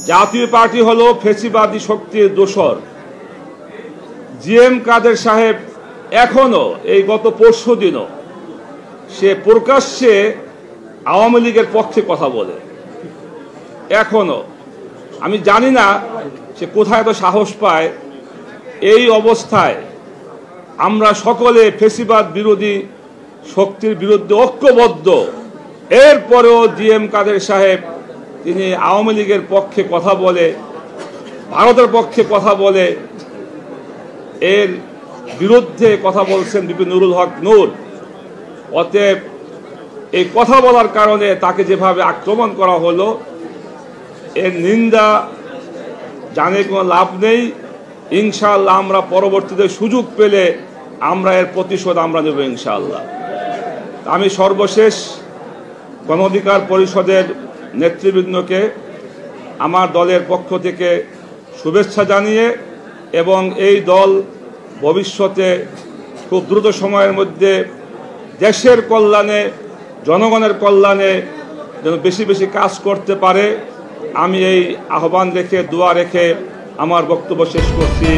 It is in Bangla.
জাতীয় পার্টি হলো ফেসিবাদী শক্তির দোসর। জিএম কাদের সাহেব এখনো এই গত পরশুদিনও সে প্রকাশ্যে আওয়ামী লীগের পক্ষে কথা বলে। এখনো আমি জানি না সে কোথায় এত সাহস পায়। এই অবস্থায় আমরা সকলে ফেসিবাদ বিরোধী শক্তির বিরুদ্ধে ঐক্যবদ্ধ। এরপরেও জিএম কাদের সাহেব তিনি আওয়ামী লীগের পক্ষে কথা বলে, ভারতের পক্ষে কথা বলে, এর বিরুদ্ধে কথা বলছেন বিপি নুরুল হক নূর। অতএব এই কথা বলার কারণে তাকে যেভাবে আক্রমণ করা হলো, এর নিন্দা জানে কোনো লাভ নেই। ইনশাআল্লাহ আমরা পরবর্তীতে সুযোগ পেলে আমরা এর প্রতিশোধ আমরা নেব ইনশাআল্লাহ। আমি সর্বশেষ গণ অধিকার পরিষদের নেতৃবৃন্দকে আমার দলের পক্ষ থেকে শুভেচ্ছা জানিয়ে এবং এই দল ভবিষ্যতে খুব দ্রুত সময়ের মধ্যে দেশের কল্যাণে, জনগণের কল্যাণে যেন বেশি বেশি কাজ করতে পারে, আমি এই আহ্বান রেখে, দোয়া রেখে আমার বক্তব্য শেষ করছি।